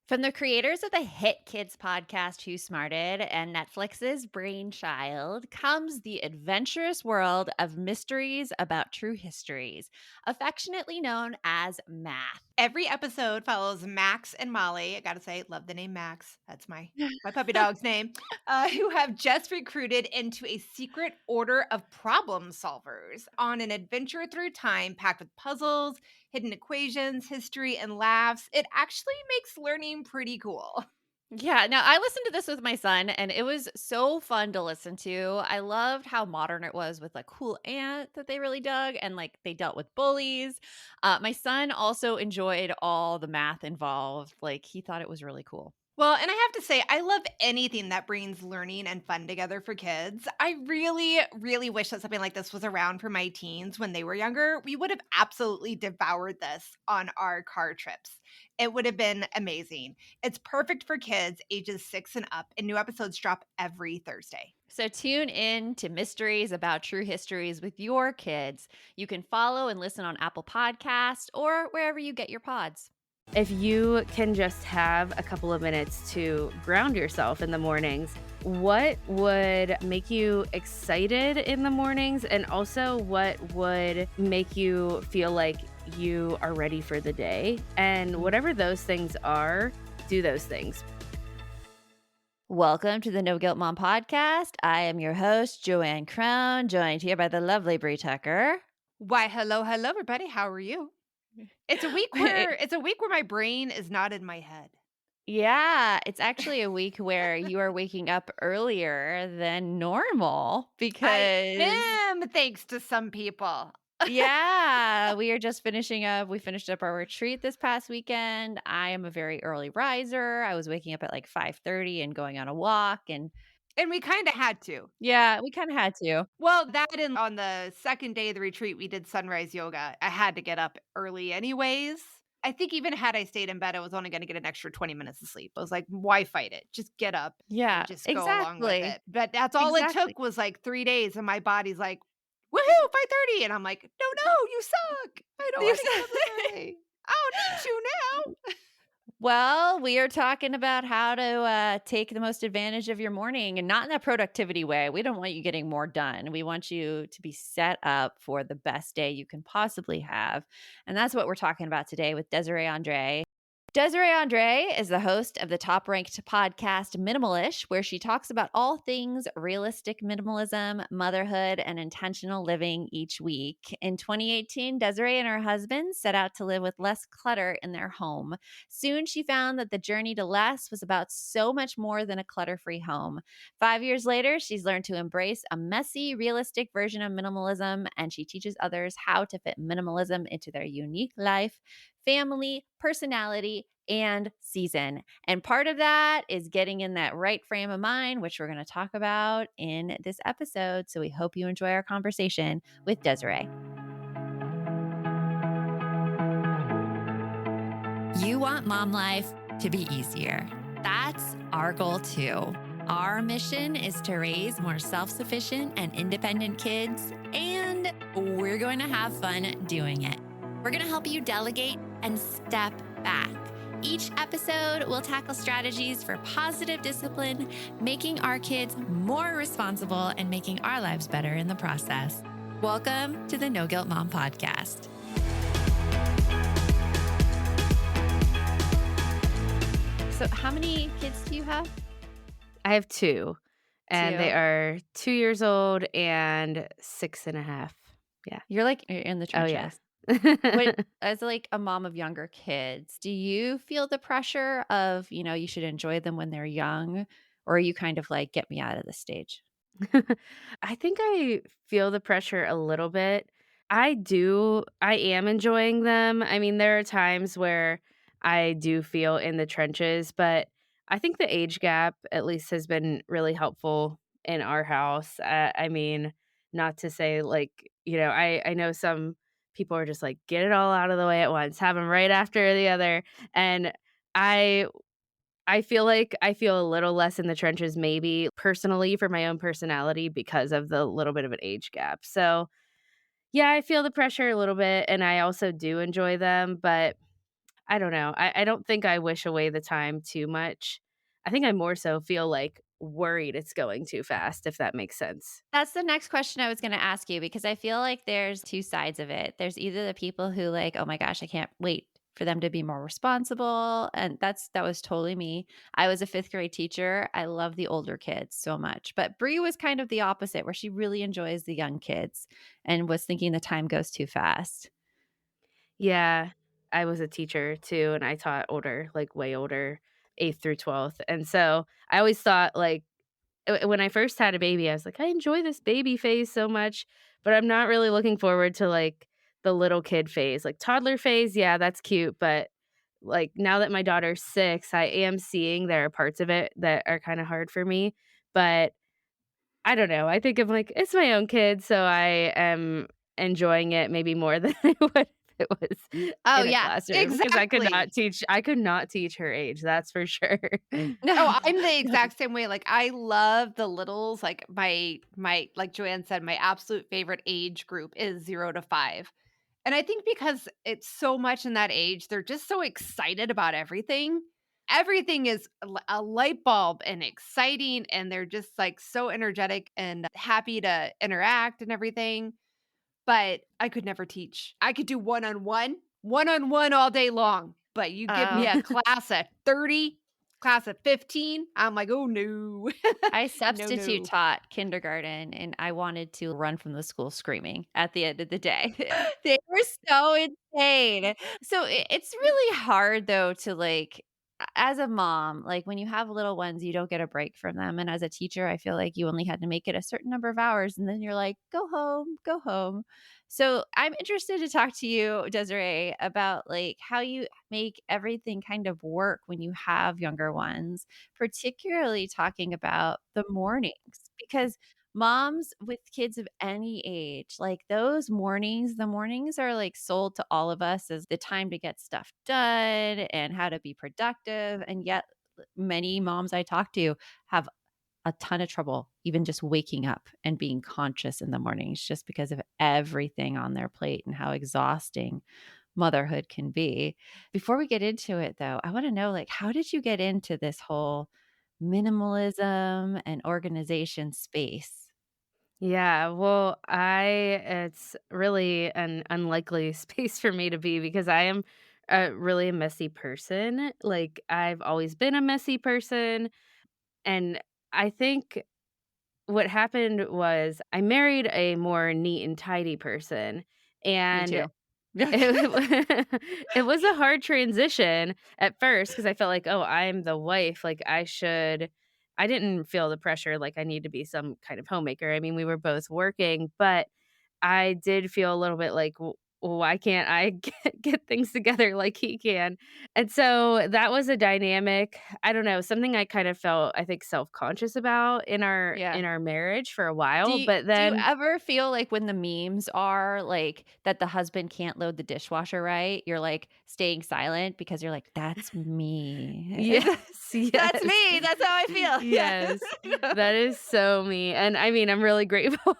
From the creators of the hit kids podcast Who Smarted and Netflix's Brainchild comes the adventurous world of mysteries about true histories, affectionately known as math. Every episode follows Max and Molly. I gotta say, love the name Max. That's my puppy dog's name. Who have just recruited into a secret order of problem solvers on an adventure through time packed with puzzles, hidden equations, history, and laughs. It actually makes learning pretty cool. Yeah, now I listened to this with my son and it was so fun to listen to. I loved how modern it was with like cool aunt that they really dug and like they dealt with bullies. My son also enjoyed all the math involved. Like he thought it was really cool. Well, and I have to say, I love anything that brings learning and fun together for kids. I really, really wish that something like this was around for my teens when they were younger. We would have absolutely devoured this on our car trips. It would have been amazing. It's perfect for kids ages 6 and up, and new episodes drop every Thursday. So tune in to Mysteries About True Histories with your kids. You can follow and listen on Apple Podcasts or wherever you get your pods. If you can just have a couple of minutes to ground yourself in the mornings, what would make you excited in the mornings? And also, what would make you feel like you are ready for the day? And whatever those things are, do those things. Welcome to the No Guilt Mom podcast. I am your host, Joanne Crone, joined here by the lovely Brie Tucker. Why, hello, everybody. How are you? It's a week where my brain is not in my head. Yeah, it's actually a week where you are waking up earlier than normal I because am, thanks to some people. yeah, we are just finishing up. We finished up our retreat this past weekend. I am a very early riser. I was waking up at like 5:30 and going on a walk and And we kinda had to. yeah, we kind of had to. Well, that and on the second day of the retreat, we did sunrise yoga. I had to get up early anyways. I think even had I stayed in bed, I was only gonna get an extra 20 minutes of sleep. I was like, "Why fight it? Just get up and Yeah, just go along with exactly. it." But that's all it Exactly. took was, like, 3 days, and my body's like, "Woohoo, 5:30," and I'm like, "No, no, you suck. I don't wanna get up this early. I don't need you now." Well, we are talking about how to take the most advantage of your morning and not in a productivity way. We don't want you getting more done. We want you to be set up for the best day you can possibly have. And that's what we're talking about today with Desirae Andre. Desirae Andre is the host of the top ranked podcast Minimalish, where she talks about all things realistic minimalism, motherhood, and intentional living each week. In 2018, Desirae and her husband set out to live with less clutter in their home. Soon she found that the journey to less was about so much more than a clutter free home. 5 years later, she's learned to embrace a messy, realistic version of minimalism, and she teaches others how to fit minimalism into their unique life, family, personality, and season. And part of that is getting in that right frame of mind, which we're going to talk about in this episode. So we hope you enjoy our conversation with Desirae. You want mom life to be easier. That's our goal too. Our mission is to raise more self-sufficient and independent kids, and we're going to have fun doing it. We're going to help you delegate and step back. Each episode will tackle strategies for positive discipline, making our kids more responsible and making our lives better in the process. Welcome to the No Guilt Mom podcast. So, how many kids do you have? I have two, and Two. they are 2 years old and 6.5. Yeah. You're like in the Oh, yeah. trenches. But as like a mom of younger kids, do you feel the pressure of, you should enjoy them when they're young? Or are you kind of like, get me out of this stage? I think I feel the pressure a little bit. I am enjoying them. I mean, there are times where I do feel in the trenches, but I think the age gap at least has been really helpful in our house. I mean, not to say like, I know some people are just like, get it all out of the way at once, have them right after the other. And I I feel like I feel a little less in the trenches maybe personally for my own personality because of the little bit of an age gap. So, yeah, I feel the pressure a little bit and I also do enjoy them, but I don't know. I don't think I wish away the time too much. I think I more so feel, like, worried it's going too fast, if that makes sense. That's the next question I was gonna ask you because I feel like there's 2 sides of it. There's either the people who like, "Oh my gosh, I can't wait for them to be more responsible," and that was totally me. I was a 5th grade teacher. I love the older kids so much, but Bree was kind of the opposite where she really enjoys the young kids and was thinking the time goes too fast. Yeah, I was a teacher too, and I taught older, like, way older, 8th through 12th, and so I always thought, like, when I first had a baby, I was like, "I enjoy this baby phase so much, but I'm not really looking forward to, like, the little kid phase." Like, toddler phase, yeah, that's cute, but, like, now that my daughter's 6, I am seeing there are parts of it that are kinda hard for me, but I don't know, I think of, like, it's my own kid, so I am enjoying it maybe more than I would if it was Oh, in a yeah, classroom because exactly. I could not teach her age, that's for sure. Oh, I'm the exact same way, like, I love the littles, like, my like Joanne said, my absolute favorite age group is 0 to 5, and I think because it's so much in that age, they're just so excited about everything. Everything is a light bulb and exciting, and they're just, like, so energetic and happy to interact and everything, but I could never teach. I could do one-on-one all day long, but you give me Oh. a class of 30, class of 15, I'm like, "Oh, no." I No, substitute no. taught kindergarten, and I wanted to run from the school screaming at the end of the day. They were so insane. So it's really hard though to like as a mom, like when you have little ones, you don't get a break from them. And as a teacher, I feel like you only had to make it a certain number of hours and then you're like, go home, go home. So I'm interested to talk to you, Desiree, about like how you make everything kind of work when you have younger ones, particularly talking about the mornings because moms with kids of any age, like those mornings, the mornings are like sold to all of us as the time to get stuff done and how to be productive. And yet, many moms I talk to have a ton of trouble even just waking up and being conscious in the mornings just because of everything on their plate and how exhausting motherhood can be. Before we get into it though, I want to know like how did you get into this whole minimalism and organization space? Yeah, well, it's really an unlikely space for me to be because I am really a messy person. Like, I've always been a messy person. And I think what happened was I married a more neat and tidy person. Me And too. it was a hard transition at first because I felt like, "Oh, I'm the wife, like, I didn't feel the pressure like I need to be some kind of homemaker. I mean, we were both working, but I did feel a little bit like, "W why can't I get things together like he can?" And so that was a dynamic, I don't know, something I kind of felt, I think, self-conscious about Yeah. in our marriage for a while, Do you but do you then ever feel like when the memes are, like, that the husband can't load the dishwasher right, you're, like, staying silent because you're like, "That's me." Is yes, that that's yes. me, that's how I feel. Yes, Yeah. that is so me, and I mean, I'm really grateful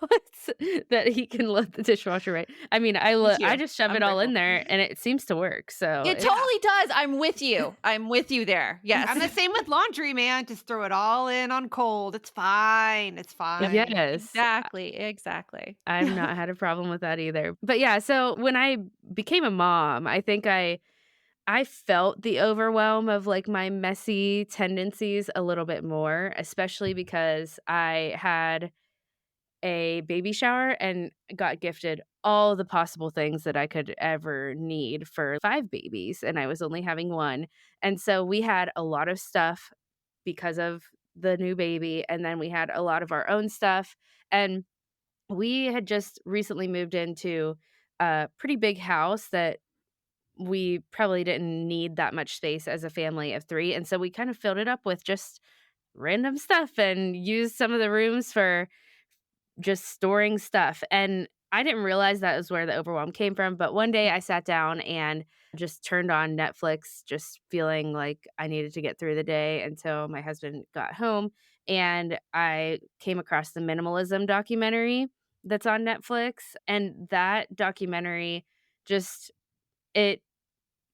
that he can load the dishwasher right. I mean, Me I too. just shove I'm it all in grateful. there, and it seems to work, so It it's Yeah. totally does, I'm with you. I'm with you there. Yes. I'm the same with laundry, man, just throw it all in on cold, it's fine, it's Yep. fine. yes, Exactly, exactly. I've not had a problem with that either. But yeah, so when I became a mom, I think I felt the overwhelm of, like, my messy tendencies a little bit more, especially because I had a baby shower and got gifted all the possible things that I could ever need for 5 babies, and I was only having 1, and so we had a lot of stuff because of the new baby, and then we had a lot of our own stuff, and we had just recently moved into a pretty big house that we probably didn't need that much space as a family of 3, and so we kind of filled it up with just random stuff and used some of the rooms for just storing stuff, and I didn't realize that was where the overwhelm came from, but one day I sat down and just turned on Netflix, just feeling like I needed to get through the day until my husband got home, and I came across the minimalism documentary that's on Netflix, and that documentary just it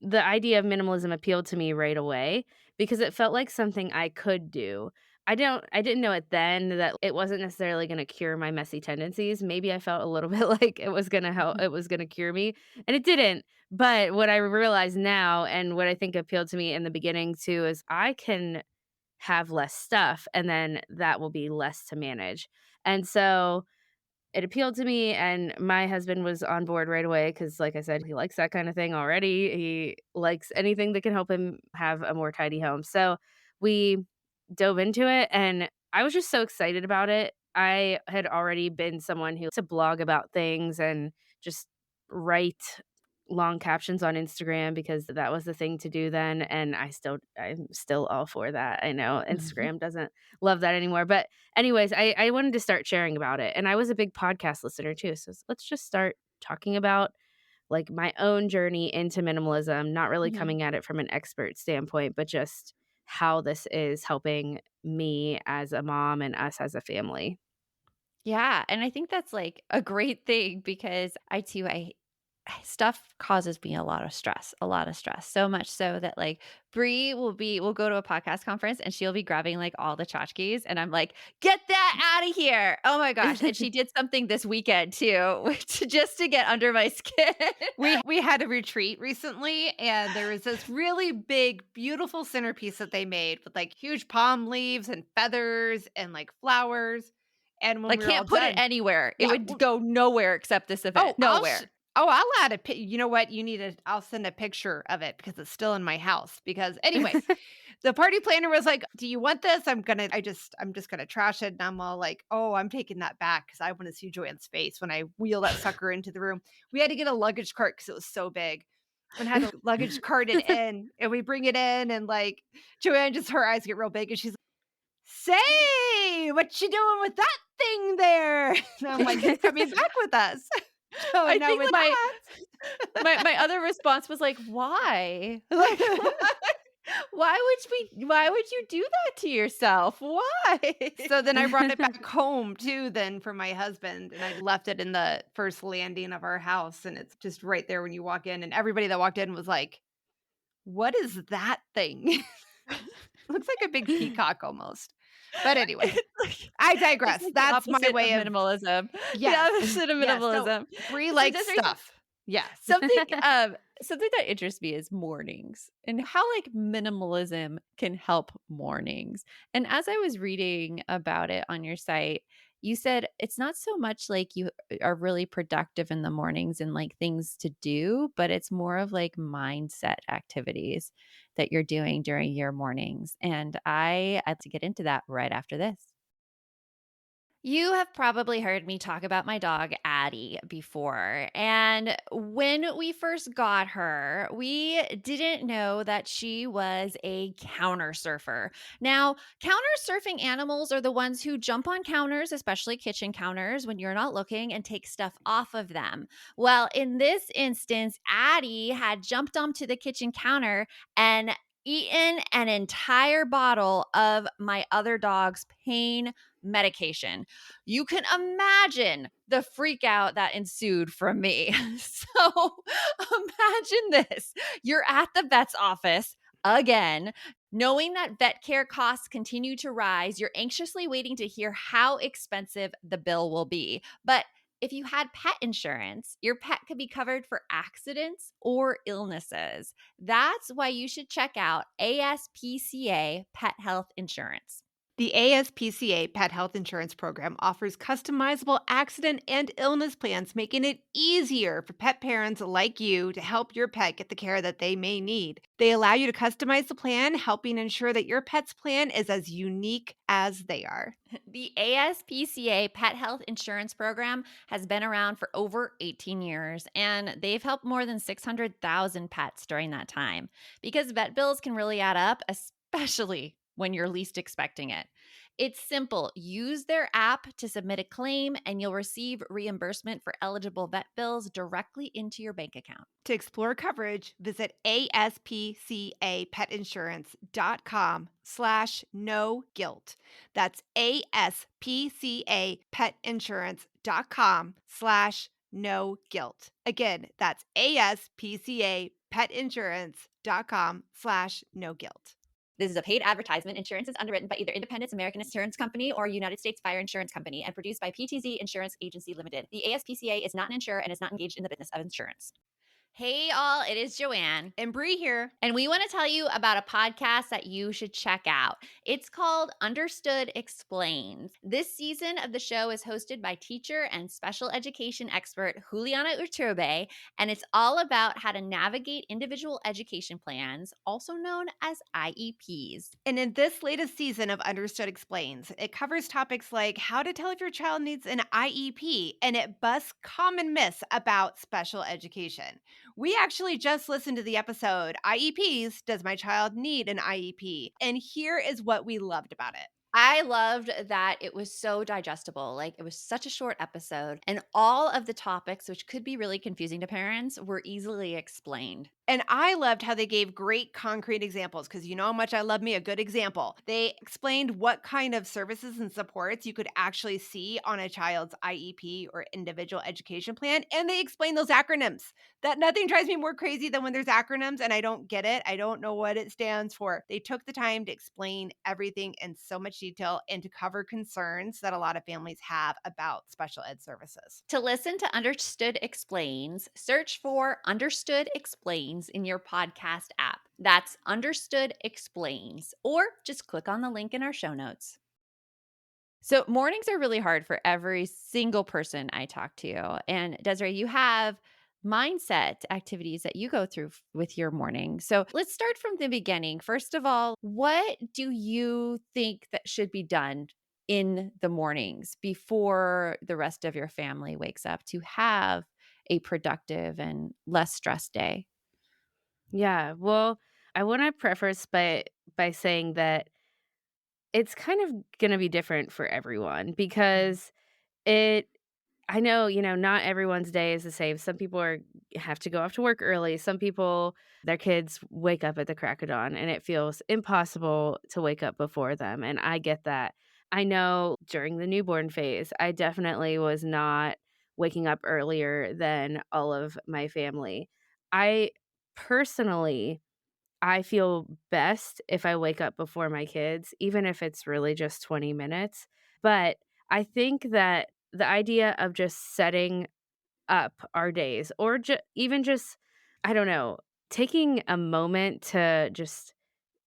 the idea of minimalism appealed to me right away because it felt like something I could do. I didn't know it then that it wasn't necessarily gonna cure my messy tendencies. Maybe I felt a little bit like it was gonna cure me, and it didn't. But what I realize now and what I think appealed to me in the beginning too is I can have less stuff, and then that will be less to manage. And so it appealed to me, and my husband was on board right away because, like I said, he likes that kind of thing already. He likes anything that can help him have a more tidy home. So we dove into it, and I was just so excited about it. I had already been someone who to blog about things and just write long captions on Instagram because that was the thing to do then, and I'm still all for that. I know Instagram doesn't love that anymore, but anyways, I wanted to start sharing about it, and I was a big podcast listener too, so let's just start talking about, like, my own journey into minimalism, not really Mhm. coming at it from an expert standpoint, but just how this is helping me as a mom and us as a family. Yeah, and I think that's, like, a great thing because stuff causes me a lot of stress, so much so that, like, Bree will go to a podcast conference, and she'll be grabbing, like, all the tchotchkes, and I'm like, "Get that out of here!" Oh my gosh, and she did something this weekend too, which just to get under my skin. We had a retreat recently, and there was this really big, beautiful centerpiece that they made with, like, huge palm leaves and feathers and, like, flowers, and when Like, we were all can't put it done anywhere. It yeah, would go nowhere except this oh, event. Nowhere. I'll add a you know what? I'll send a picture of it because it's still in my house because anyway, the party planner was like, "Do you want this?" I'm just gonna trash it, and I'm all like, "Oh, I'm taking that back because I wanna see Joanne's face when I wheel that sucker into the room." We had to get a luggage cart because it was so big and had to luggage cart it in, and we bring it in, and, like, Joanne just her eyes get real big, and she's, "Say, what you doing with that thing there?" And I'm like, "It's coming back with us." I Showing up think with my other response was like, "Why?" Like, why would you do that to yourself? Why? so then I brought it back home too then for my husband, and I left it in the first landing of our house, and it's just right there when you walk in, and everybody that walked in was like, "What is that thing?" Looks like a big peacock almost. But anyway, It's like I it's digress. like the That's my opposite of way of minimalism. The yes, opposite of yes. So minimalism. Brie So likes Desiree, stuff. Yes. something that interests me is mornings and how, like, minimalism can help mornings. And as I was reading about it on your site, you said it's not so much like you are really productive in the mornings and, like, things to do, but it's more of, like, mindset activities that you're doing during your mornings. And I'd like to get into that right after this. You have probably heard me talk about my dog, Addie, before. And when we first got her, we didn't know that she was a counter surfer. Now, counter surfing animals are the ones who jump on counters, especially kitchen counters, when you're not looking and take stuff off of them. Well, in this instance, Addie had jumped onto the kitchen counter and eaten an entire bottle of my other dog's pain medication. You can imagine the freak out that ensued from me. So imagine this. You're at the vet's office again, knowing that vet care costs continue to rise. You're anxiously waiting to hear how expensive the bill will be. But if you had pet insurance, your pet could be covered for accidents or illnesses. That's why you should check out ASPCA Pet Health Insurance. The ASPCA Pet Health Insurance Program offers customizable accident and illness plans, making it easier for pet parents like you to help your pet get the care that they may need. They allow you to customize the plan, helping ensure that your pet's plan is as unique as they are. The ASPCA Pet Health Insurance Program has been around for over 18 years, and they've helped more than 600,000 pets during that time because vet bills can really add up, especially when you're least expecting it. It's simple. Use their app to submit a claim, and you'll receive reimbursement for eligible vet bills directly into your bank account. To explore coverage, visit aspcapetinsurance.com/no guilt. That's aspcapetinsurance.com/no guilt. Again, that's aspcapetinsurance.com/no petinsurance.com/no guilt. This is a paid advertisement. Insurance is underwritten by either Independence American Insurance Company or United States Fire Insurance Company and produced by PTZ Insurance Agency Limited. The ASPCA is not an insurer and is not engaged in the business of insurance. Hey, all, it is Joanne. And Bree here. And we want to tell you about a podcast that you should check out. It's called Understood Explains. This season of the show is hosted by teacher and special education expert Juliana Urturbe, and it's all about how to navigate individual education plans, also known as IEPs. And in this latest season of Understood Explains, it covers topics like how to tell if your child needs an IEP, and it busts common myths about special education. We actually just listened to the episode, IEPs, Does My Child Need an IEP? And here is what we loved about it. I loved that it was so digestible. Like, it was such a short episode, and all of the topics, which could be really confusing to parents, were easily explained. And I loved how they gave great concrete examples because you know how much I love me a good example. They explained what kind of services and supports you could actually see on a child's IEP or individual education plan. And they explained those acronyms. That nothing drives me more crazy than when there's acronyms and I don't get it. I don't know what it stands for. They took the time to explain everything in so much detail and to cover concerns that a lot of families have about special ed services. To listen to Understood Explains, search for Understood Explains in your podcast app. That's Understood Explains, or just click on the link in our show notes. So mornings are really hard for every single person I talk to. And Desiree, you have mindset activities that you go through with your morning. So let's start from the beginning. First of all, what do you think that should be done in the mornings before the rest of your family wakes up to have a productive and less stressed day? Yeah, well, I wanna preface by saying that it's kind of gonna be different for everyone because it I know, not everyone's day is the same. Some people have to go off to work early. Some people, their kids wake up at the crack of dawn and it feels impossible to wake up before them. And I get that. I know during the newborn phase, I definitely was not waking up earlier than all of my family. I personally I feel best if I wake up before my kids, even if it's really just 20 minutes. But I think that the idea of just setting up our days or even just, I don't know, taking a moment to just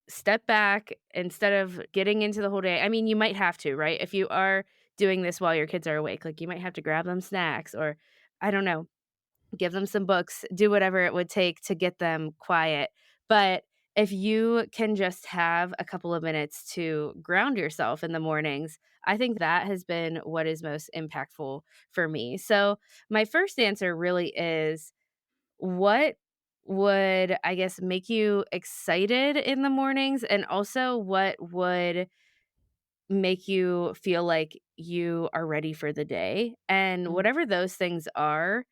step back instead of getting into the whole day. I mean, you might have to, right? If you are doing this while your kids are awake, like you might have to grab them snacks or I don't know, give them some books, do whatever it would take to get them quiet. But if you can just have a couple of minutes to ground yourself in the mornings, I think that has been what is most impactful for me. So, my first answer really is what would, I guess, make you excited in the mornings? And also, what would make you feel like you are ready for the day? And Mm. whatever those things are,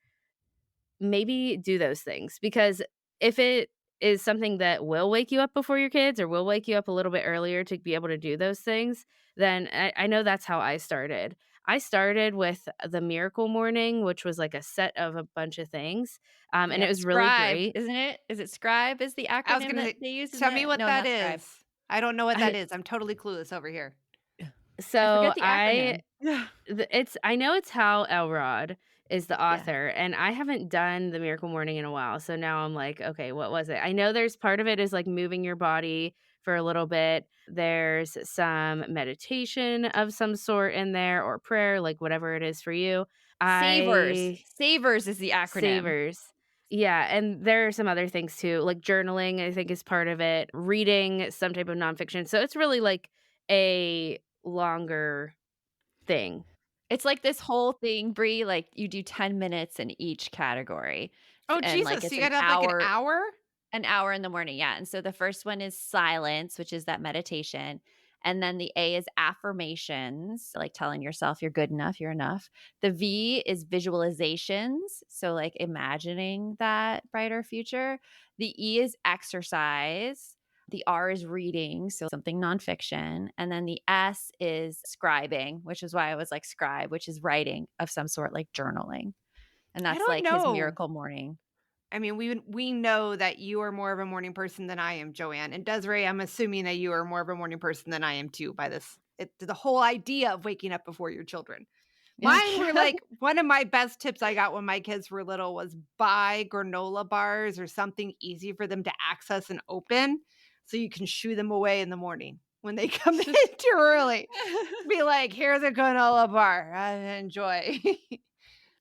maybe do those things because if it is something that will wake you up before your kids or will wake you up a little bit earlier to be able to do those things, then I know that's how I started. I started with the Miracle Morning, which was like a set of a bunch of things, and it Yep, was really Scribe, great. isn't it? Is it Scribe is the I was acronym going to that say, they use? Isn't tell me it? what No, that not Scribe. is. I don't know what that I is. I'm totally clueless over here. I so forget the I acronym. Yeah. It's I know it's Hal Elrod is the Yeah. author, and I haven't done the Miracle Morning in a while, so now I'm like, "Okay, what was it?" I know there's part of it is, like, moving your body for a little bit. There's some meditation of some sort in there or prayer, like, whatever it is for you. Savers. I Savers is the acronym. Savers. Yeah, and there are some other things too, like journaling, I think is part of it, reading some type of nonfiction, so it's really like a longer thing. It's like this whole thing, Bree, like, you do 10 minutes in each category, Oh, and, like, Jesus. So it's you got to have like an hour in the morning, yeah, and so the first one is silence, which is that meditation, and then the A is affirmations, like telling yourself you're good enough, you're enough. The V is visualizations, so, like, imagining that brighter future. The E is exercise. The R is reading, so something nonfiction, and then the S is scribing, which is why I was like scribe, which is writing of some sort, like journaling, and I that's don't like his know. miracle morning. I mean, we know that you are more of a morning person than I am, Joanne. And Desiree, I'm assuming that you are more of a morning person than I am too by the whole idea of waking up before your children. Yeah. Mine were like one of my best tips I got when my kids were little was buy granola bars or something easy for them to access and open so you can shoo them away in the morning when they come in too early. Be like, here's a granola bar. Enjoy.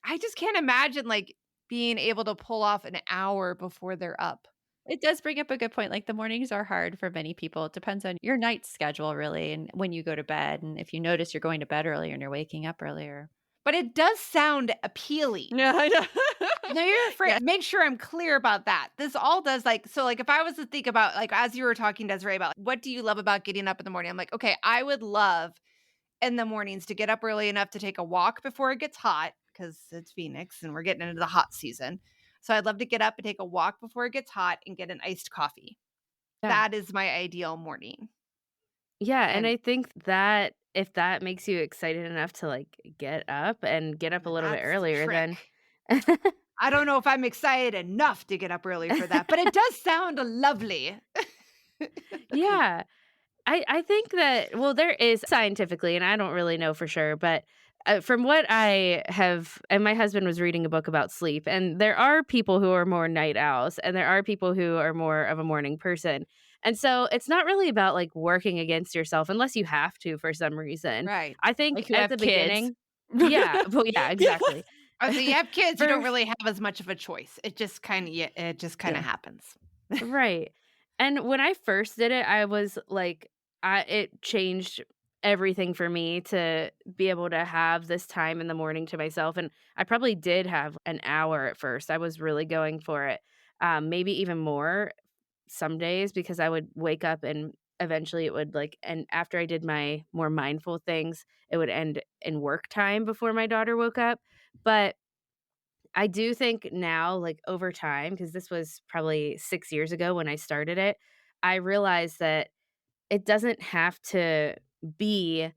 I just can't imagine like being able to pull off an hour before they're up. It does bring up a good point, like, the mornings are hard for many people. It depends on your night schedule really and when you go to bed, and if you notice you're going to bed earlier and you're waking up earlier. But it does sound appealing. Yeah, I know. No, you're Yeah. afraid. Make sure I'm clear about that. This all does like so like if I was to think about like as you were talking, Desiree, about what do you love about getting up in the morning? I'm like, okay, I would love in the mornings to get up early enough to take a walk before it gets hot because it's Phoenix and we're getting into the hot season. So I'd love to get up and take a walk before it gets hot and get an iced coffee. Yeah. That is my ideal morning. Yeah, and And I think that if that makes you excited enough to, like, get up a little bit that's the earlier, then trick. I don't know if I'm excited enough to get up early for that, but it does sound lovely. Yeah. I think that well, there is scientifically, and I don't really know for sure, but, from what I have and my husband was reading a book about sleep, and there are people who are more night owls, and there are people who are more of a morning person, and so it's not really about, like, working against yourself unless you have to for some reason. Right. I think Like, you at have the kids. beginning yeah, well, yeah, Yeah. exactly. Oh, so you have kids, you don't For really have as much of a choice. It just kinda yeah, it just kinda yeah. happens. Right. And when I first did it, I was like, it changed everything for me to be able to have this time in the morning to myself. And I probably did have an hour at first. I was really going for it. Maybe even more some days because I would wake up and eventually it would like, and after I did my more mindful things, it would end in work time before my daughter woke up. But I do think now, like, over time, because this was probably 6 years ago when I started it, I realized that it doesn't have to be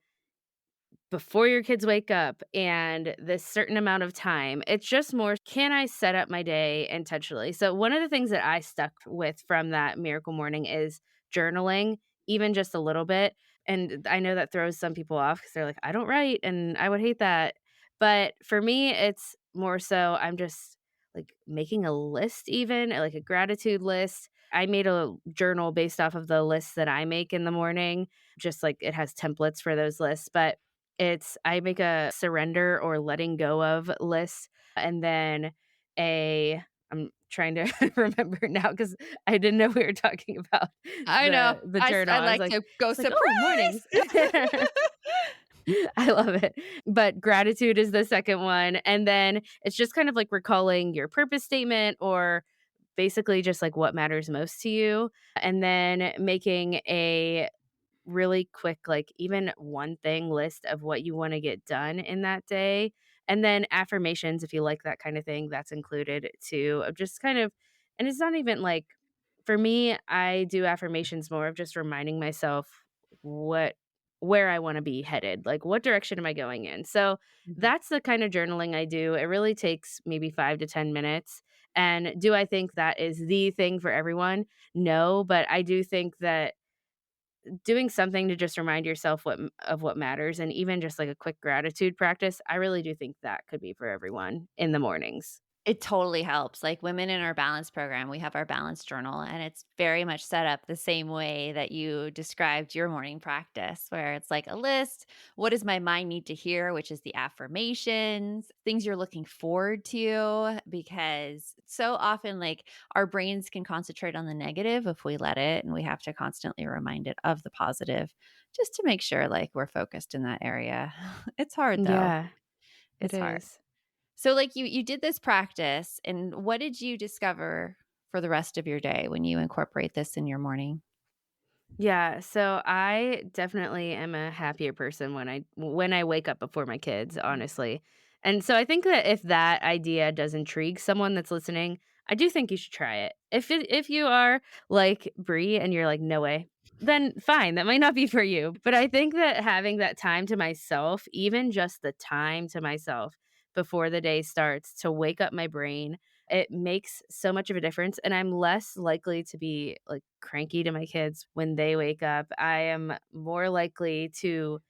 before your kids wake up and this certain amount of time. It's just more, can I set up my day intentionally? So, one of the things that I stuck with from that miracle morning is journaling, even just a little bit. And I know that throws some people off because they're like, I don't write and I would hate that. But for me, it's more so I'm just like making a list, even like a gratitude list. I made a journal based off of the lists that I make in the morning, just like it has templates for those lists. But I make a surrender or letting go of list, and then a I'm trying to remember now because I didn't know we were talking about I know. the journal. I I was like like to go it's like, "Oh, surprise. mornings." I love it. But gratitude is the second one, and then it's just kind of like recalling your purpose statement or basically just like what matters most to you, and then making a really quick, like even one thing list of what you want to get done in that day. And then affirmations, if you like that kind of thing, that's included too. Of just kind of, and it's not even like, for me, I do affirmations more of just reminding myself what, where I want to be headed, like what direction am I going in. So Mhm. that's the kind of journaling I do. It really takes maybe 5 to 10 minutes. And do I think that is the thing for everyone? No, but I do think that doing something to just remind yourself what matters and even just like a quick gratitude practice, I really do think that could be for everyone in the mornings. It totally helps. Like women in our balance program, we have our balance journal, and it's very much set up the same way that you described your morning practice, where it's like a list. What does my mind need to hear? Which is the affirmations, things you're looking forward to, because so often, like our brains can concentrate on the negative if we let it, and we have to constantly remind it of the positive just to make sure like we're focused in that area. It's hard though. Yeah, it It's hard. is. So like you did this practice, and what did you discover for the rest of your day when you incorporate this in your morning? Yeah, so I definitely am a happier person when I wake up before my kids, honestly. And so I think that if that idea does intrigue someone that's listening, I do think you should try it. If you are like Bree and you're like no way, then fine, that might not be for you. But I think that having that time to myself, even just the time to myself before the day starts to wake up my brain It makes so much of a difference, and I'm less likely to be, like, cranky to my kids when they wake up. I am more likely to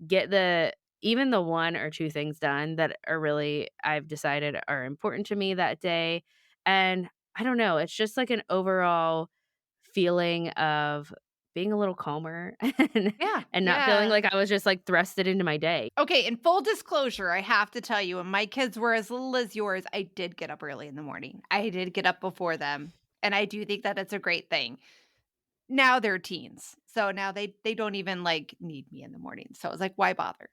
get the even the 1 or 2 things done that are really I've decided are important to me that day, and I don't know, it's just like an overall feeling of being a little calmer and Yeah. not feeling Yeah. like I was just, like, thrusted into my day. Okay, in full disclosure, I have to tell you, when my kids were as little as yours, I did get up early in the morning. I did get up before them, and I do think that it's a great thing. Now they're teens, so now they don't even, like, need me in the morning, so I was like, "Why bother?"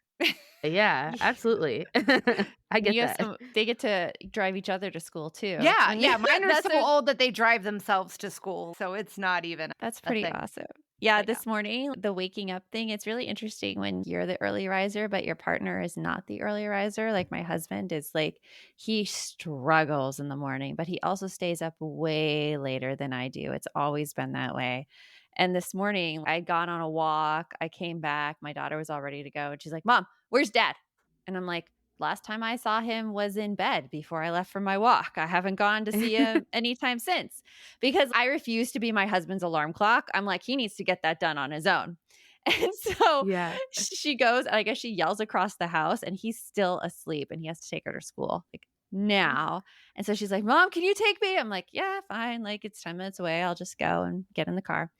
Yeah, Yeah. absolutely. I And get you have that. some they get to drive each other to school too. Yeah, When you yeah, mine are that's so a old that they drive themselves to school, so it's not even That's a pretty thing. awesome. Yeah, But yeah. this morning, the waking up thing, it's really interesting when you're the early riser, but your partner is not the early riser. Like my husband is like, he struggles in the morning, but he also stays up way later than I do. It's always been that way. And this morning, I'd gone on a walk. I came back. My daughter was all ready to go. And she's like, Mom, where's dad? And I'm like, last time I saw him was in bed before I left for my walk. I haven't gone to see him anytime since because I refuse to be my husband's alarm clock. I'm like, he needs to get that done on his own. And so Yeah. she goes, and I guess she yells across the house, and he's still asleep, and he has to take her to school like now. And so she's like, Mom, can you take me? I'm like, yeah, fine. Like, it's 10 minutes away. I'll just go and get in the car.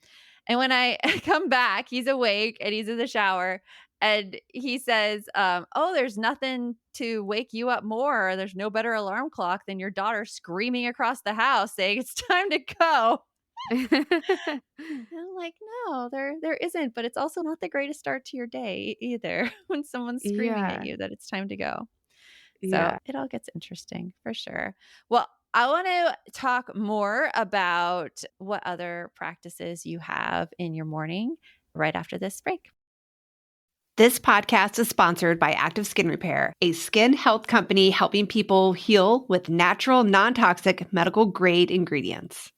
And when I come back, he's awake and he's in the shower. And he says, oh, there's nothing to wake you up more. There's no better alarm clock than your daughter screaming across the house saying it's time to go. And I'm like, no, there isn't. But it's also not the greatest start to your day either when someone's screaming at Yeah, you that it's time to go. So yeah. it all gets interesting for sure. Well, I want to talk more about what other practices you have in your morning right after this break. This podcast is sponsored by Active Skin Repair, a skin health company helping people heal with natural, non-toxic, medical-grade ingredients.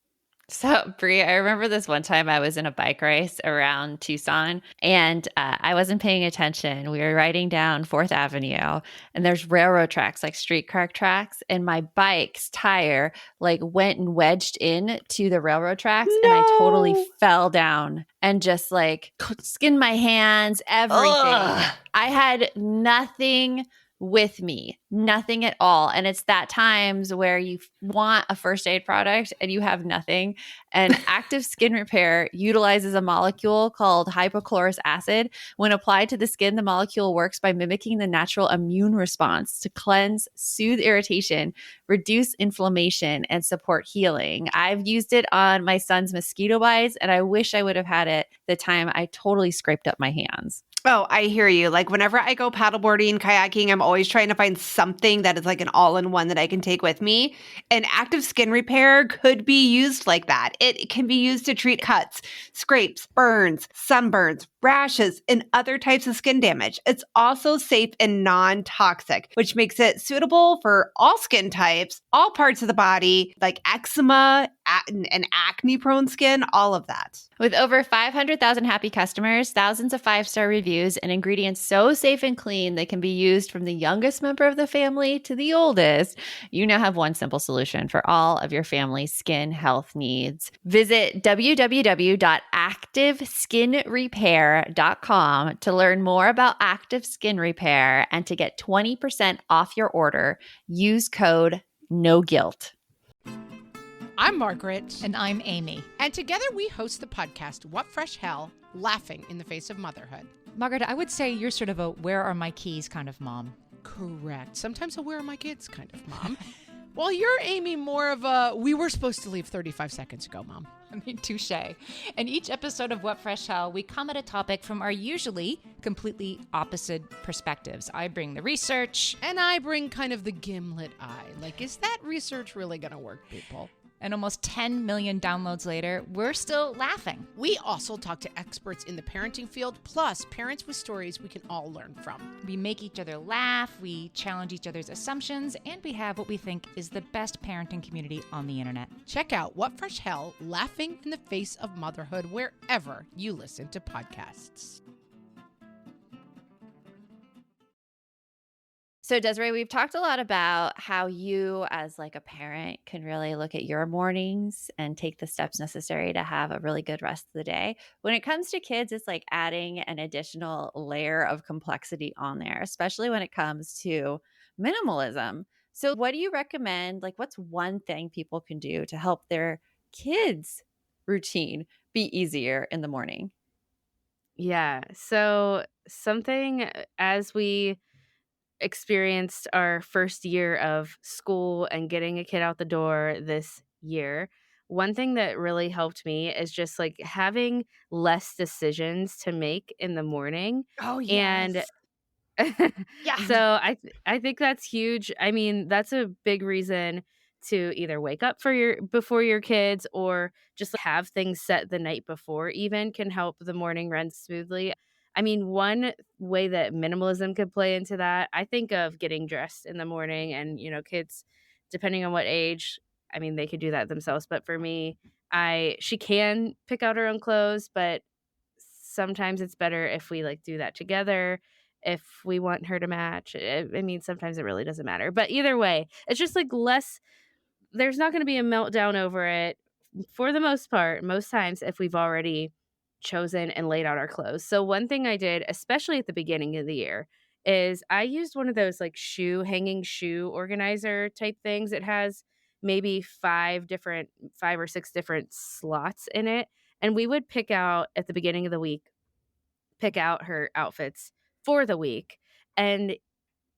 So, Brie, I remember this one time I was in a bike race around Tucson and I wasn't paying attention. We were riding down 4th Avenue and there's railroad tracks, like streetcar tracks. And my bike's tire like went and wedged in to the railroad tracks and I totally No. fell down and just like skinned my hands, everything. Ugh. I had nothing with me, nothing at all. And it's that times where you want a first aid product and you have nothing. And Active Skin Repair utilizes a molecule called hypochlorous acid. When applied to the skin, the molecule works by mimicking the natural immune response to cleanse, soothe irritation, reduce inflammation, and support healing. I've used it on my son's mosquito bites, and I wish I would have had it the time I totally scraped up my hands. Oh, I hear you. Like whenever I go paddleboarding, kayaking, I'm always trying to find something that is like an all-in-one that I can take with me. And Active Skin Repair could be used like that. It can be used to treat cuts, scrapes, burns, sunburns, rashes, and other types of skin damage. It's also safe and non-toxic, which makes it suitable for all skin types, all parts of the body, like eczema and acne-prone skin, all of that. With over 500,000 happy customers, thousands of 5-star reviews, and ingredients so safe and clean they can be used from the youngest member of the family to the oldest, you now have one simple solution for all of your family's skin health needs. Visit www.activeskinrepair.com to learn more about Active Skin Repair and to get 20% off your order. Use code NOGUILT. I'm Margaret. And I'm Amy. And together we host the podcast, What Fresh Hell? Laughing in the Face of Motherhood. Margaret, I would say you're sort of a where are my keys kind of mom. Correct. Sometimes a where are my kids kind of mom. Well, you're Amy more of a we were supposed to leave 35 seconds ago, mom. I mean, touche. In each episode of What Fresh Hell, we come at a topic from our usually completely opposite perspectives. I bring the research. And I bring kind of the gimlet eye. Like, is that research really going to work, people? And almost 10 million downloads later, we're still laughing. We also talk to experts in the parenting field, plus parents with stories we can all learn from. We make each other laugh, we challenge each other's assumptions, and we have what we think is the best parenting community on the internet. Check out What Fresh Hell? Laughing in the Face of Motherhood wherever you listen to podcasts. So, Desiree, we've talked a lot about how you, as like a parent, can really look at your mornings and take the steps necessary to have a really good rest of the day. When it comes to kids, it's like adding an additional layer of complexity on there, especially when it comes to minimalism. So, what do you recommend? Like, what's one thing people can do to help their kids' routine be easier in the morning? Yeah. So something as we experienced our first year of school and getting a kid out the door this year, one thing that really helped me is just like having less decisions to make in the morning. Oh, And yes. Yeah. I think that's huge. I mean, that's a big reason to either wake up for your before your kids or just have things set the night before even can help the morning run smoothly. I mean, one way that minimalism could play into that, I think of getting dressed in the morning and, kids depending on what age, I mean, they could do that themselves, but for me, I she can pick out her own clothes, but sometimes it's better if we, like, do that together, if we want her to match. I mean, sometimes it really doesn't matter, but either way, it's just, like, less there's not gonna be a meltdown over it for the most part, most times if we've already chosen and laid out our clothes. So one thing I did, especially at the beginning of the year, is I used one of those, like, hanging shoe organizer type things. It has maybe 5 or 6 different slots in it, and we would pick out at the beginning of the week, pick out her outfits for the week, and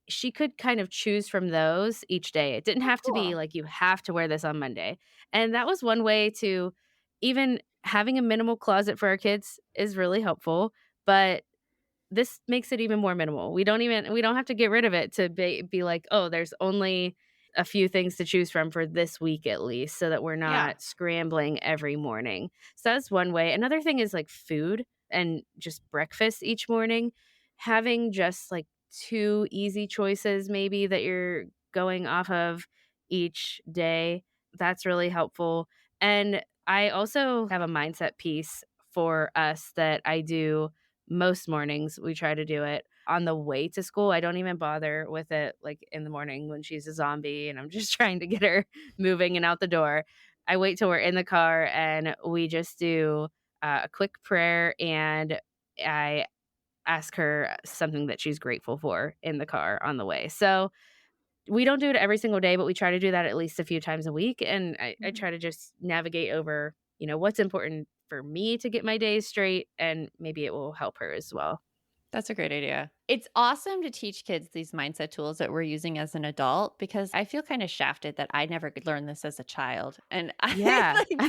she could kind of choose from those each day. It didn't Oh, have to be cool. like, "You have to wear this on Monday." And that was one way to even having a minimal closet for our kids is really helpful, but this makes it even more minimal. We don't have to get rid of it to be like, "Oh, there's only a few things to choose from for this week at least," so that we're Yeah. not scrambling every morning. So that's one way. Another thing is, like, food and just breakfast each morning. Having just, like, 2 easy choices maybe that you're going off of each day, that's really helpful. And I also have a mindset piece for us that I do most mornings. We try to do it on the way to school. I don't even bother with it, like, in the morning when she's a zombie and I'm just trying to get her moving and out the door. I wait till we're in the car and we just do, a quick prayer, and I ask her something that she's grateful for in the car on the way. So, we don't do it every single day, but we try to do that at least a few times a week, and I Mhm. try to just navigate over, what's important for me to get my days straight, and maybe it will help her as well. That's a great idea. It's awesome to teach kids these mindset tools that we're using as an adult because I feel kind of shafted that I never could learn this as a child. And I Yeah. like,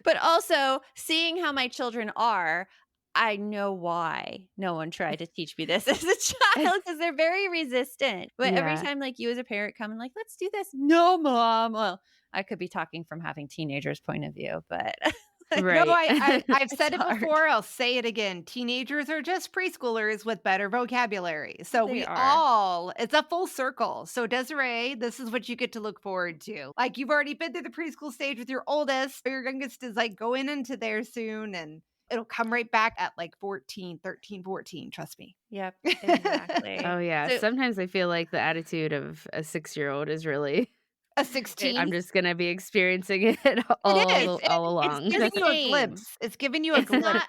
but also seeing how my children are, I know why no one tried to teach me this as a child because they're very resistant. But every Yeah. time, like you as a parent come and like, let's do this. No, mom. Well, I could be talking from having teenagers' point of view, but like, No, Right. I've it's said it hard. before, I'll say it again. Teenagers are just preschoolers with better vocabulary. So They we are. all it's a full circle. So Desiree, this is what you get to look forward to. Like, you've already been through the preschool stage with your oldest, your youngest is, like, going into there soon, and it'll come right back at, like, 14, 13, 14. Trust me. Yep, exactly. Oh, yeah. So Sometimes I feel like the attitude of a six-year-old is really A I'm 16? just gonna be experiencing it It is, all it's along. the giving you a same. glimpse. It's giving you a It's glimpse. not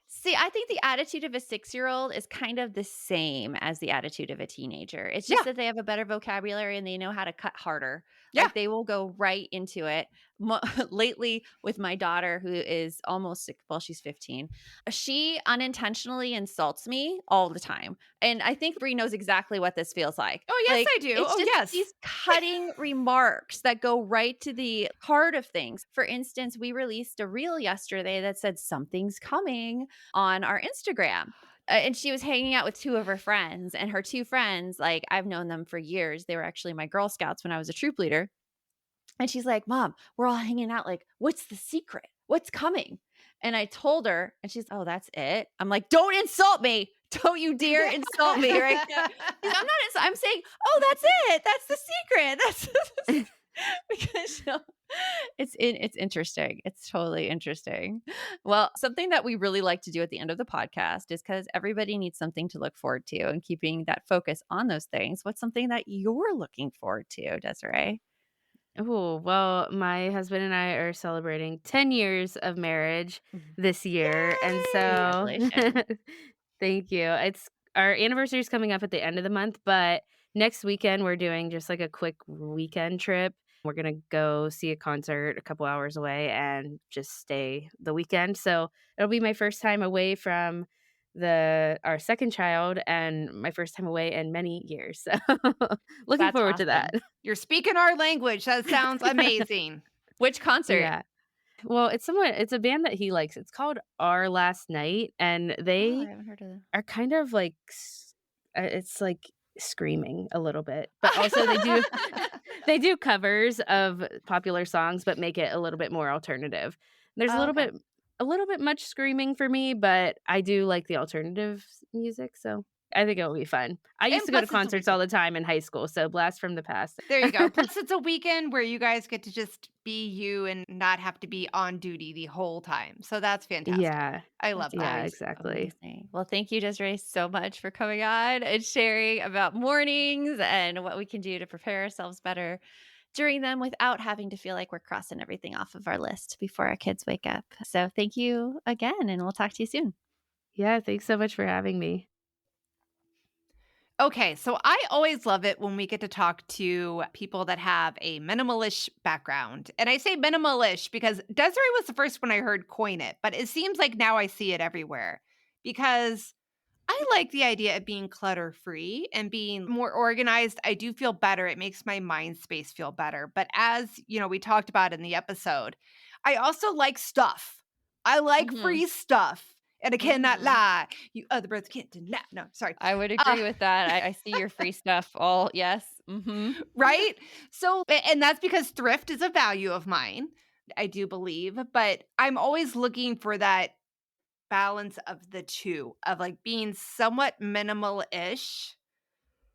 see, I think the attitude of a six-year-old is kind of the same as the attitude of a teenager. It's just Yeah, that they have a better vocabulary and they know how to cut harder. yeah. Like, they will go right into it. Mo lately, with my daughter who is almost 6 well, she's 15, she unintentionally insults me all the time, and I think Bree knows exactly what this feels like. Oh, yes, Like, I do. it's Oh, just yes. these cutting remarks that go right to the heart of things. For instance, we released a reel yesterday that said, "Something's coming," on our Instagram. And she was hanging out with 2 of her friends, and her 2 friends, like, I've known them for years. They were actually my Girl Scouts when I was a troop leader. And she's like, "Mom, we're all hanging out. Like, what's the secret? What's coming?" And I told her, and she's, "Oh, that's it." I'm like, "Don't insult me. Don't you dare insult me right now." She's, "I'm not I'm saying, "Oh, that's it. That's the secret. That's because it's interesting. It's totally interesting. Well, something that we really like to do at the end of the podcast is because everybody needs something to look forward to and keeping that focus on those things. What's something that you're looking forward to, Desiree? Oh, well, my husband and I are celebrating 10 years of marriage Mhm. this year. And Yay! so Congratulations. thank you. It's our anniversary is coming up at the end of the month, but next weekend we're doing just like a quick weekend trip. We're going to go see a concert a couple hours away and just stay the weekend. So it'll be my first time away from the our second child and my first time away in many years. So looking That's forward to that. awesome. You're speaking our language. That sounds amazing. Which concert? Yeah. Well, it's a band that he likes. It's called Our Last Night, and Oh, I they haven't heard of them. are kind of like it's like screaming a little bit, but also they do they do covers of popular songs, but make it a little bit more alternative. There's Oh, okay. a little bit much screaming for me, but I do like the alternative music, so I think it'll be fun. I used And to go to plus, it's a concerts all weekend. the time in high school, so blast from the past. There you go. Plus, it's a weekend where you guys get to just be you and not have to be on duty the whole time. So that's fantastic. Yeah. I love That's that. Yeah, always exactly. amazing. Well, thank you, Desiree, so much for coming on and sharing about mornings and what we can do to prepare ourselves better during them without having to feel like we're crossing everything off of our list before our kids wake up. So thank you again, and we'll talk to you soon. Yeah, thanks so much for having me. Okay, so I always love it when we get to talk to people that have a minimalish background. And I say minimalish because Desiree was the first one I heard coin it, but it seems like now I see it everywhere because I like the idea of being clutter free and being more organized. I do feel better. It makes my mind space feel better. But as you know, we talked about in the episode, I also like stuff. I like Mhm. free stuff. And I cannot Mhm. lie. You other birds can't deny. No, sorry. I would Uh, agree with that. I see your free stuff all yes. Mhm. right? So, and that's because thrift is a value of mine. I do believe, but I'm always looking for that balance of the two of like being somewhat minimal-ish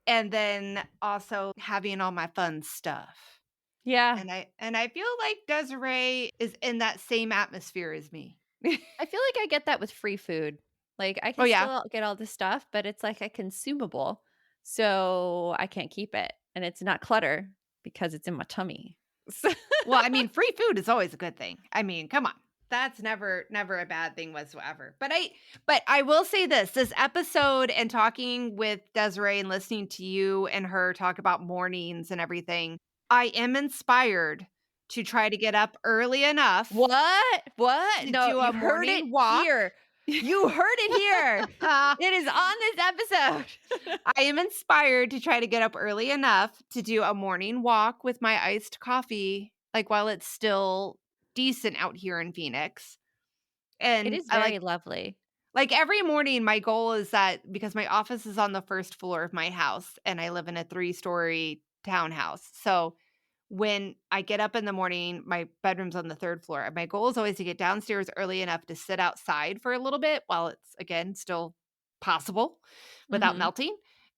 and then also having all my fun stuff. Yeah. And I feel like Desiree is in that same atmosphere as me. I feel like I get that with free food. Like, I Oh, can yeah. still get all this stuff, but it's like a consumable, so I can't keep it, and it's not clutter because it's in my tummy. So Well, I mean, free food is always a good thing. I mean, come on. That's never a bad thing whatsoever. But I will say this episode and talking with Desiree and listening to you and her talk about mornings and everything, I am inspired to try to get up early enough What? What? to No, do you a heard it morning walk. here. You heard it here. It is on this episode. I am inspired to try to get up early enough to do a morning walk with my iced coffee, like while it's still decent out here in Phoenix. It And is I very lovely. like every morning, my goal is that because my office is on the first floor of my house and I live in a 3-story townhouse. So when I get up in the morning, my bedroom's on the third floor. And my goal is always to get downstairs early enough to sit outside for a little bit while it's, again, still possible without Mhm. melting,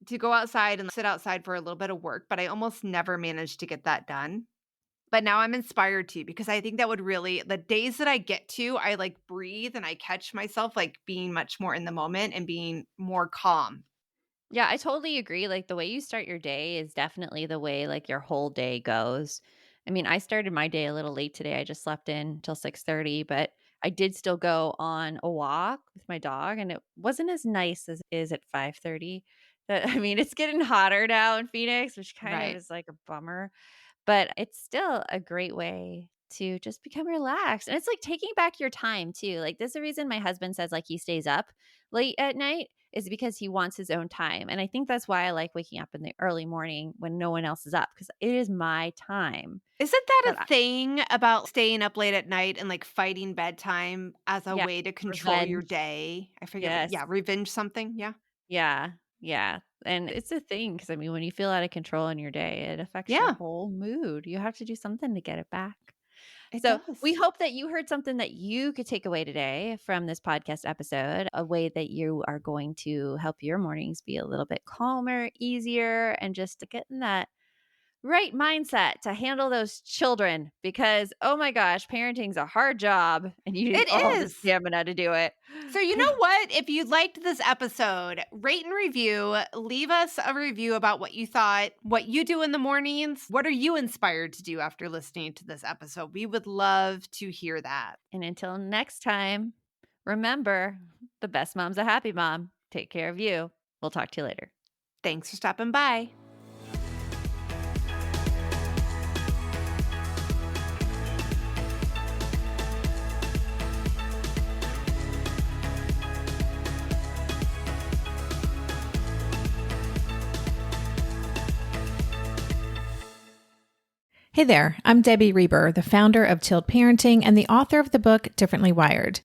to go outside and sit outside for a little bit of work. But I almost never manage to get that done. But now I'm inspired to because I think that would really the days that I get to, I, like, breathe and I catch myself, like, being much more in the moment and being more calm. Yeah, I totally agree. Like the way you start your day is definitely the way like your whole day goes. I mean, I started my day a little late today. I just slept in till 6:30, but I did still go on a walk with my dog and it wasn't as nice as it is at 5:30. That I mean, it's getting hotter now in Phoenix, which kind of Right. is like a bummer. But it's still a great way to just become relaxed, and it's like taking back your time too. Like, there's a reason my husband says, like, he stays up late at night is because he wants his own time, and I think that's why I like waking up in the early morning when no one else is up because it is my time Isn't that that a I thing about staying up late at night and, like, fighting bedtime as a yeah, way to control your revenge. day? I forget what Yes. yeah, revenge something, yeah. Yeah, yeah, and it's a thing because I mean, when you feel out of control in your day, it affects your Yeah, whole mood. You have to do something to get it back. it So, we does. hope that you heard something that you could take away today from this podcast episode, a way that you are going to help your mornings be a little bit calmer, easier, and just to get in that right mindset to handle those children because, oh my gosh, parenting's a hard job and you need It all the is. stamina to do it. So, you know what? If you liked this episode, rate and review. Leave us a review about what you thought, what you do in the mornings. What are you inspired to do after listening to this episode? We would love to hear that. And until next time, remember the best mom's a happy mom. Take care of you. We'll talk to you later. Thanks for stopping by. Hey there, I'm Debbie Reber, the founder of Tilt Parenting and the author of the book Differently Wired.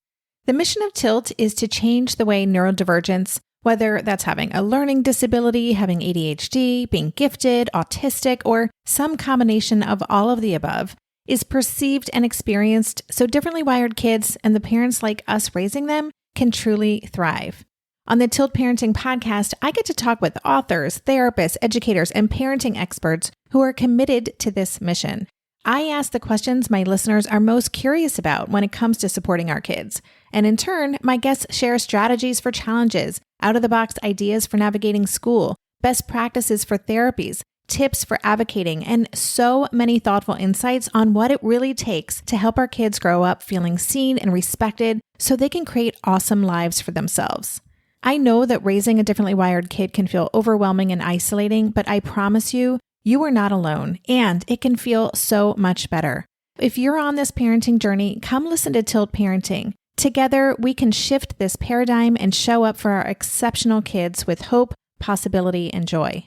The mission of Tilt is to change the way neurodivergence, whether that's having a learning disability, having ADHD, being gifted, autistic, or some combination of all of the above, is perceived and experienced so differently wired kids and the parents like us raising them can truly thrive. On the Tilt Parenting podcast, I get to talk with authors, therapists, educators, and parenting experts who are committed to this mission. I ask the questions my listeners are most curious about when it comes to supporting our kids. And in turn, my guests share strategies for challenges, out-of-the-box ideas for navigating school, best practices for therapies, tips for advocating, and so many thoughtful insights on what it really takes to help our kids grow up feeling seen and respected so they can create awesome lives for themselves. I know that raising a differently wired kid can feel overwhelming and isolating, but I promise you, you are not alone, and it can feel so much better. If you're on this parenting journey, come listen to Tilt Parenting. Together, we can shift this paradigm and show up for our exceptional kids with hope, possibility, and joy.